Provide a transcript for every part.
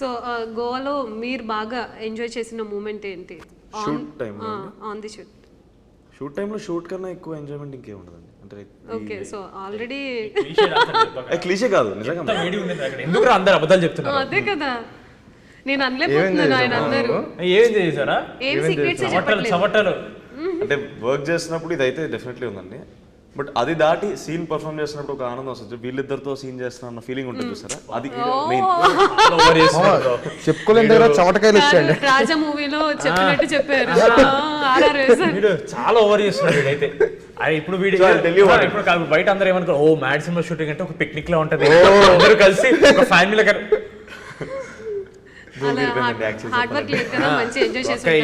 So గోవాలో మీరు బాగా ఎంజాయ్ చేసిన మూమెంట్ ఏంటి? Shoot time on the shoot టైంలో షూట్ కన్నా ఎక్కువ ఎంజాయ్ ఇంకేం ఉండదండి. అంటే ఓకే, సో ఆల్రెడీ క్లీషే కాదు నిజంగా. ఎందుకు అందరు అబద్ధాలు చెప్తున్నారు? అదే కదా నేను అనలేకపోతున్నాను, ఆయన అన్నారు. ఏం చేశారా? ఏం సీక్రెట్స్ చవటలు అంటే వర్క్ చేసినప్పుడు ఇదైతే డెఫినెట్లీ ఉందండి. బట్ అది దాటి సీన్ పర్ఫామ్ చేసినప్పుడు ఒక ఆనందం వస్తుంది. వీళ్ళిద్దరితో సీన్ చేస్తున్న ఫీలింగ్ ఉంటుంది చూసారా, అది మెయిన్. చెప్పుకోలేని దగ్గర చవటకాయలు వచ్చాయండి. రాజా మూవీలో చెప్పినట్టు చెప్పారు. చాలా ఓవర్ చేస్తున్నాడు వీడైతే. ఇప్పుడు ఇప్పుడు బయట అందరూ ఏమనుకో, ఓ మ్యాడ్ సినిమా షూటింగ్ అంటే ఒక పిక్నిక్ లా ఉంటది, అందరూ కలిసి ఒక ఫ్యామిలీ.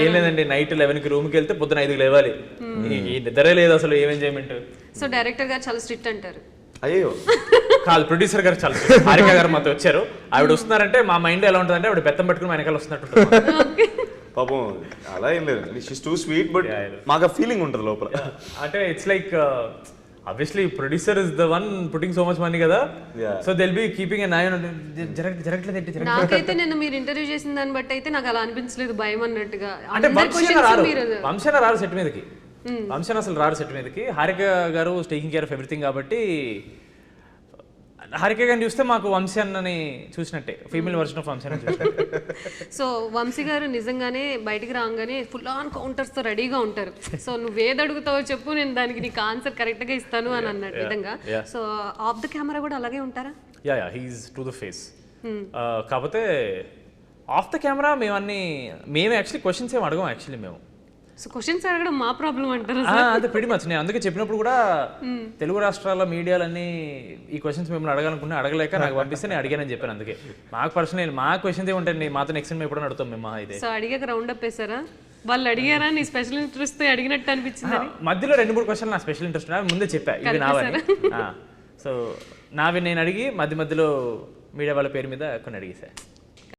ఏం లేదండి, నైట్ 11కి రూమ్కి వెళ్తే పొద్దున 5కి లేవాలి. ఈ నిద్రే లేదు అసలు, ఏం ఎంజాయ్మెంట్. సో డైరెక్టర్ గారు చాలా స్ట్రిక్ట్ అంటారు. అయ్యో కాదు, ప్రొడ్యూసర్ గారు చాలా హారిక గారు మాతో వచ్చారు. ఆవిడ వస్తున్నారంటే మా మైండ్ ఎలా ఉంటుంది అంటే ఆవిడ బెత్తం పట్టుకుని మా వెనకాల వస్తున్నట్టు. పాపం అలా ఏం లేదు, షీస్ టూ స్వీట్, బట్ మాకు ఫీలింగ్ ఉంటుంది లోపల. అంటే it's like obviously producer is the one putting so much money కదా, so they'll be keeping an eye on జరగట్లేదు. నాకైతే నేను మీరు ఇంటర్వ్యూ చేసిన దాన్ని బట్టి అయితే నాకు అలా అనిపించలేదు, భయం అన్నట్టుగా. అంటే వంశన రారు సెట్ మీదకి, వంశన అసలు రారు సెట్ మీదకి. హారిక గారు టేకింగ్ కేర్ ఆఫ్ ఎవ్రీథింగ్ కాబట్టి హారిక గారిని చూస్తే మాకు వంశీ అన్నని చూసినట్టే, ఫీమేల్ వర్షన్ ఆఫ్ వంశీ అని చూసినట్టే. సో వంశీ గారు నిజంగానే బయటికి రాగానే ఫుల్ ఆన్ కౌంటర్స్ తో రెడీగా ఉంటారు. సో నువ్వు ఏది అడుగుతావో చెప్పు, నేను దానికి నీకు ఆన్సర్ కరెక్ట్ గా ఇస్తాను అని అన్నట్టు విధంగా. సో ఆఫ్ ద కెమెరా కూడా అలాగే ఉంటారా? Yeah he is to the face. కాకపోతే ఆఫ్ ద కెమెరా మేము యాక్చువల్లీ క్వశ్చన్స్ ఏమి అడగం యాక్చువల్లీ మేము. సో క్వశ్చన్స్ అడగడం మా ప్రాబ్లం అంటారు. అదే pretty much. నేను అందుకే చెప్పినప్పుడు కూడా తెలుగు రాష్ట్రాల మీడియాలన్నీ ఈ క్వశ్చన్స్ మిమ్మల్ని అడగాలనుకున్నా అడగలేక నాకు పంపిస్తే నేను అడిగానని చెప్పాను. అందుకే మాకు పర్సనల్ మా క్వశ్చన్స్ ఏముంటాయండి, మాతో నెక్స్ట్ టైం ఎప్పుడైనా అడుగుతాం మేము. అయితే సో అడిగాక రౌండ్ అప్ వేసారా? వాళ్ళు అడిగారా నీ స్పెషల్ ఇంట్రెస్ట్ అడిగినట్టు అనిపించింది? మధ్యలో 2-3 క్వశ్చన్లు నా స్పెషల్ ఇంట్రెస్ట్ ముందే చెప్పా, ఇవి నావని. సో నావి నేను అడిగి మధ్యలో మీడియా వాళ్ళ పేరు మీద కొన్ని అడిగేసా.